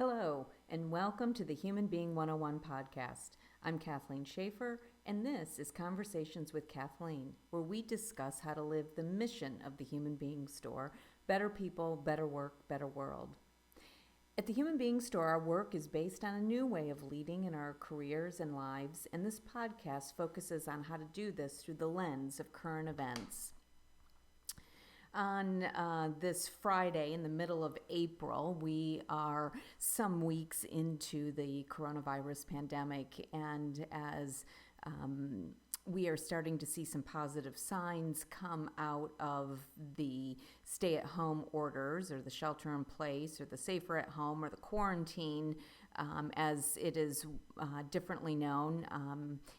Hello, and welcome to the Human Being 101 podcast. I'm Kathleen Schaefer, and this is Conversations with Kathleen, where we discuss how to live the mission of the Human Being Store: better people, better work, better world. At the Human Being Store, our work is based on a new way of leading in our careers and lives, and this podcast focuses on how to do this through the lens of current events. On this Friday, in the middle of April, we are some weeks into the coronavirus pandemic, and as we are starting to see some positive signs come out of the stay-at-home orders, or the shelter-in-place, or the safer at home, or the quarantine, as it is differently known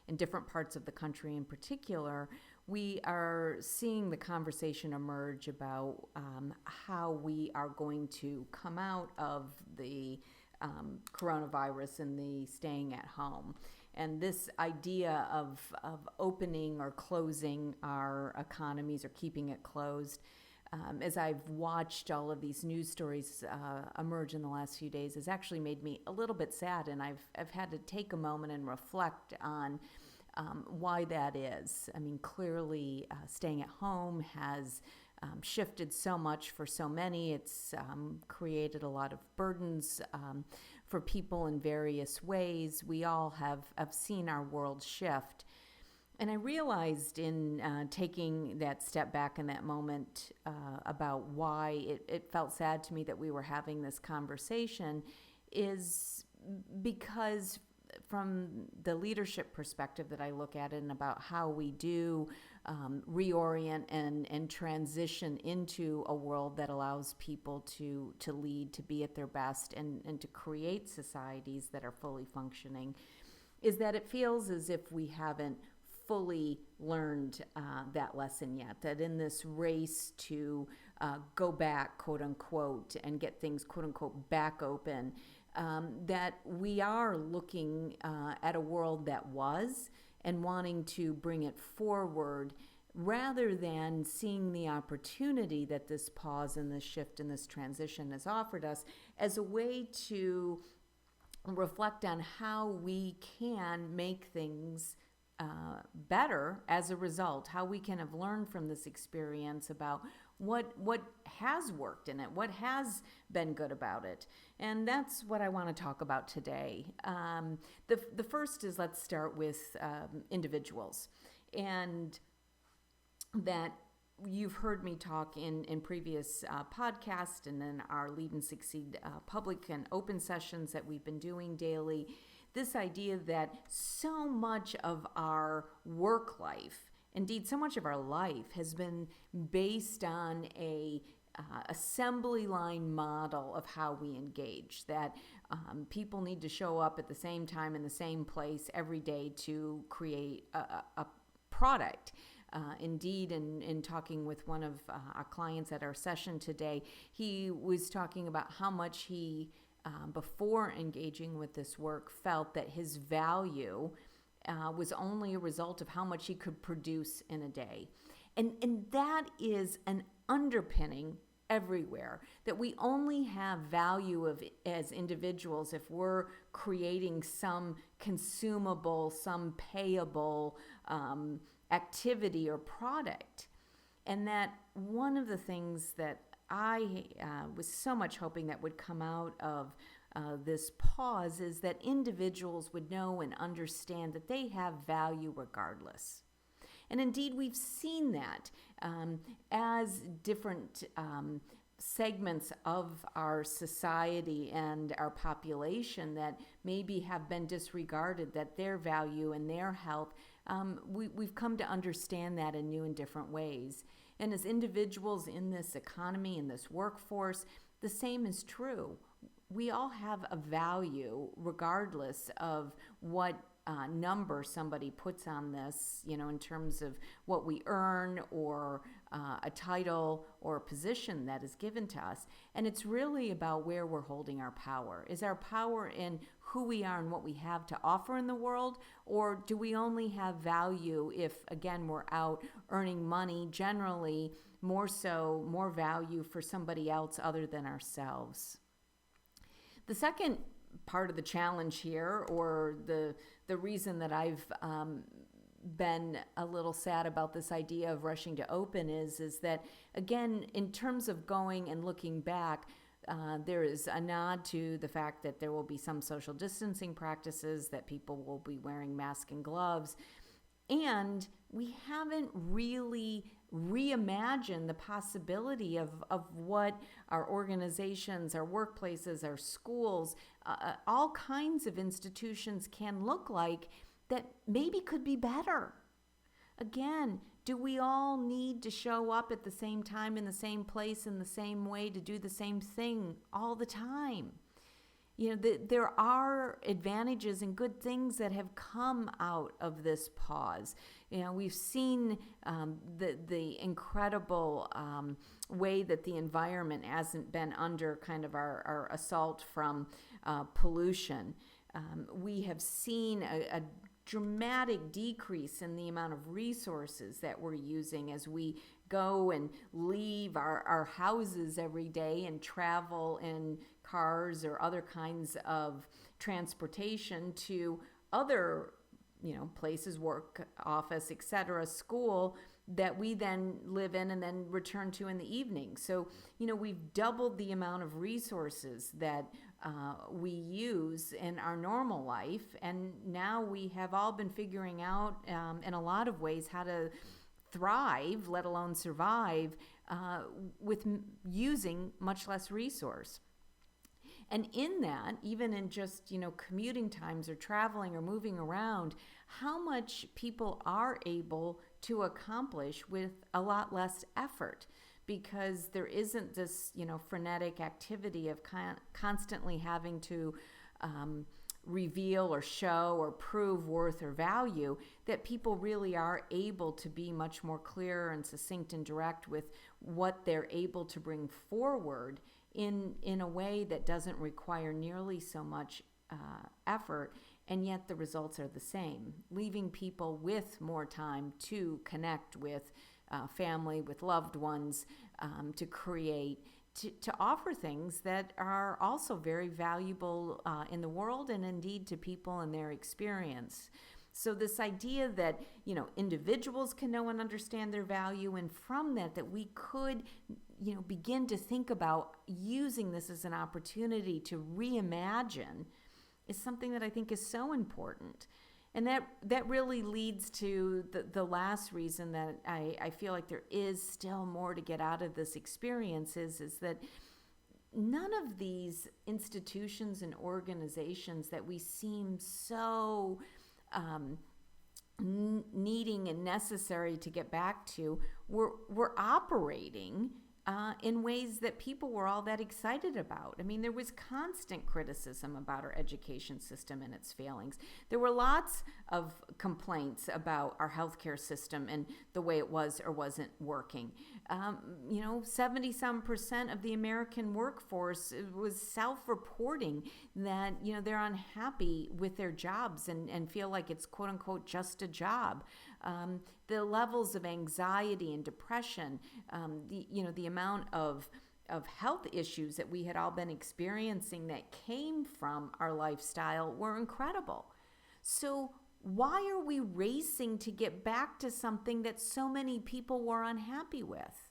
in different parts of the country in particular. We are seeing the conversation emerge about how we are going to come out of the coronavirus and the staying at home. And this idea of opening or closing our economies or keeping it closed, as I've watched all of these news stories emerge in the last few days, has actually made me a little bit sad, and I've had to take a moment and reflect on why that is. I mean, clearly staying at home has shifted so much for so many. It's created a lot of burdens for people in various ways. We all have seen our world shift. And I realized in taking that step back in that moment about why it felt sad to me that we were having this conversation is because from the leadership perspective that I look at it, and about how we do reorient and transition into a world that allows people to lead, to be at their best, and to create societies that are fully functioning, is that it feels as if we haven't fully learned that lesson yet, that in this race to go back, quote unquote, and get things, quote unquote, back open, that we are looking at a world that was and wanting to bring it forward, rather than seeing the opportunity that this pause and this shift and this transition has offered us as a way to reflect on how we can make things better as a result, how we can have learned from this experience about what has worked in it, what has been good about it. And that's what I want to talk about today. The first is, let's start with individuals. And that you've heard me talk in previous podcasts, and in our Lead and Succeed public and open sessions that we've been doing daily, this idea that so much of our work life, indeed, so much of our life, has been based on a assembly line model of how we engage, that people need to show up at the same time in the same place every day to create a product. Indeed, in talking with one of our clients at our session today, he was talking about how much he, before engaging with this work, felt that his value was only a result of how much he could produce in a day. And that is an underpinning everywhere, that we only have value as individuals if we're creating some consumable, some payable activity or product. And that one of the things that I was so much hoping that would come out of this pause is that individuals would know and understand that they have value regardless. And indeed, we've seen that as different segments of our society and our population that maybe have been disregarded, that their value and their health, we've come to understand that in new and different ways. And as individuals in this economy, in this workforce, the same is true. We all have a value regardless of what number somebody puts on this, in terms of what we earn, or a title or a position that is given to us. And it's really about where we're holding our power. Is our power in who we are and what we have to offer in the world? Or do we only have value if, again, we're out earning money, generally more value for somebody else other than ourselves? The second part of the challenge here, or the reason that I've been a little sad about this idea of rushing to open is that, again, in terms of going and looking back, there is a nod to the fact that there will be some social distancing practices, that people will be wearing masks and gloves, and we haven't really reimagined the possibility of what our organizations, our workplaces, our schools, all kinds of institutions can look like that maybe could be better. Again, do we all need to show up at the same time, in the same place, in the same way, to do the same thing all the time? There are advantages and good things that have come out of this pause. We've seen the incredible way that the environment hasn't been under kind of our assault from pollution. We have seen a dramatic decrease in the amount of resources that we're using as we go and leave our houses every day and travel in cars or other kinds of transportation to other places, work, office, etc., school, that we then live in and then return to in the evening. So, we've doubled the amount of resources that we use in our normal life. And now we have all been figuring out, in a lot of ways, how to thrive, let alone survive, with using much less resource. And in that, even in just, commuting times or traveling or moving around, how much people are able to accomplish with a lot less effort, because there isn't this, frenetic activity of constantly having to reveal or show or prove worth or value, that people really are able to be much more clear and succinct and direct with what they're able to bring forward in a way that doesn't require nearly so much effort, and yet the results are the same, leaving people with more time to connect with family, with loved ones, to create, to offer things that are also very valuable in the world and indeed to people and their experience. So this idea that, individuals can know and understand their value, and from that we could, begin to think about using this as an opportunity to reimagine, is something that I think is so important. And that really leads to the last reason that I feel like there is still more to get out of this experience is that none of these institutions and organizations that we seem so needing and necessary to get back to were operating in ways that people were all that excited about. I mean, there was constant criticism about our education system and its failings. There were lots of complaints about our healthcare system and the way it was or wasn't working. 70% of the American workforce was self-reporting that, they're unhappy with their jobs and feel like it's quote unquote just a job. The levels of anxiety and depression, the amount of health issues that we had all been experiencing that came from our lifestyle were incredible. So why are we racing to get back to something that so many people were unhappy with?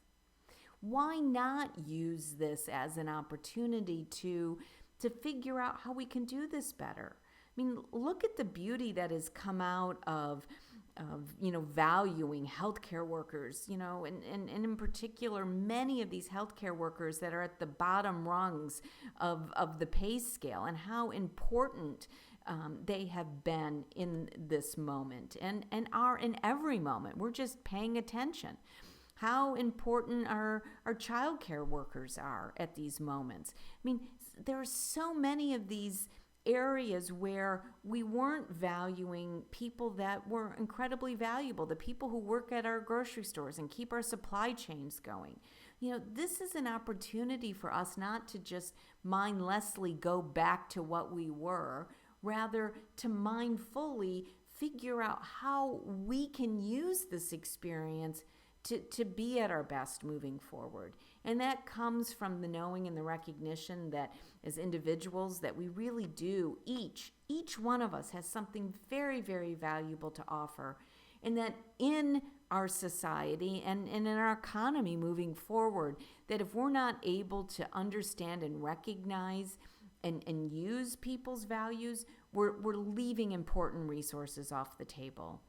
Why not use this as an opportunity to figure out how we can do this better? I mean, look at the beauty that has come out of valuing healthcare workers, and in particular, many of these healthcare workers that are at the bottom rungs of the pay scale, and how important they have been in this moment and are in every moment. We're just paying attention. How important our childcare workers are at these moments. I mean, there are so many of these areas where we weren't valuing people that were incredibly valuable, the people who work at our grocery stores and keep our supply chains going. This is an opportunity for us not to just mindlessly go back to what we were, rather to mindfully figure out how we can use this experience to be at our best moving forward. And that comes from the knowing and the recognition that as individuals that we really do, each one of us has something very, very valuable to offer. And that in our society and in our economy moving forward, that if we're not able to understand and recognize and use people's values, we're leaving important resources off the table.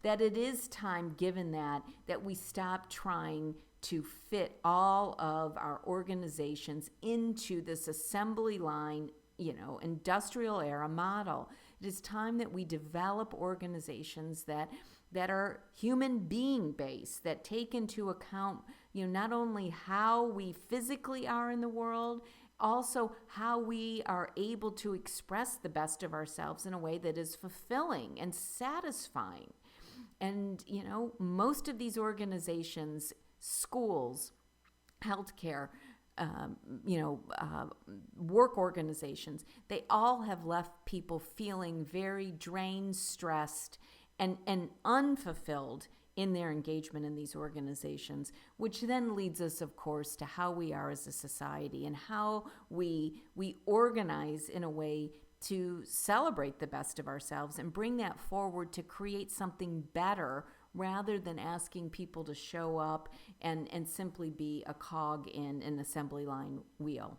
That it is time, given that we stop trying to fit all of our organizations into this assembly line, industrial era model. It is time that we develop organizations that are human being based, that take into account, not only how we physically are in the world, also how we are able to express the best of ourselves in a way that is fulfilling and satisfying. And, most of these organizations, schools, healthcare, work organizations, they all have left people feeling very drained, stressed, and unfulfilled in their engagement in these organizations, which then leads us, of course, to how we are as a society and how we organize in a way to celebrate the best of ourselves and bring that forward to create something better rather than asking people to show up and simply be a cog in an assembly line wheel.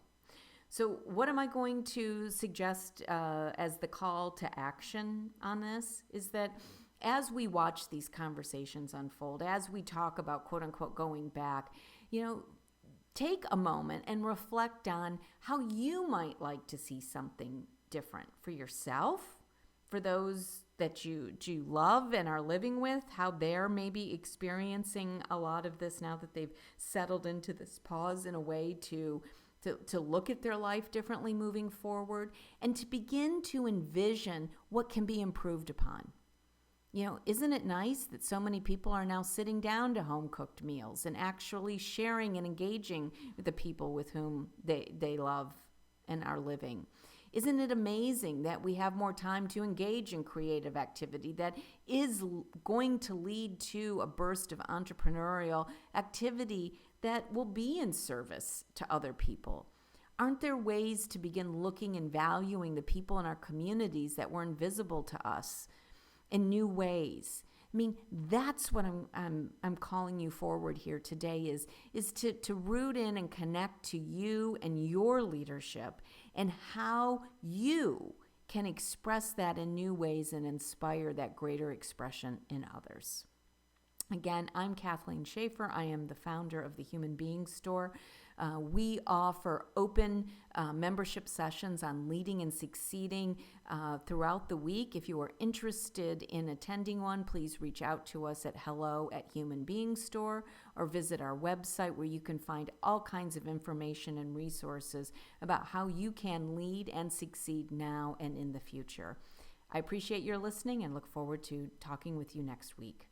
So what am I going to suggest as the call to action on this is that as we watch these conversations unfold, as we talk about quote unquote going back, take a moment and reflect on how you might like to see something different for yourself, for those that you love and are living with, how they're maybe experiencing a lot of this now that they've settled into this pause in a way to look at their life differently moving forward, and to begin to envision what can be improved upon. Isn't it nice that so many people are now sitting down to home-cooked meals and actually sharing and engaging with the people with whom they love and are living? Isn't it amazing that we have more time to engage in creative activity that is going to lead to a burst of entrepreneurial activity that will be in service to other people? Aren't there ways to begin looking and valuing the people in our communities that were invisible to us in new ways? I mean, that's what I'm calling you forward here today is to root in and connect to you and your leadership and how you can express that in new ways and inspire that greater expression in others. Again, I'm Kathleen Schaefer. I am the founder of the Human Being Store. We offer open membership sessions on leading and succeeding throughout the week. If you are interested in attending one, please reach out to us at hello@Human Being Store or visit our website where you can find all kinds of information and resources about how you can lead and succeed now and in the future. I appreciate your listening and look forward to talking with you next week.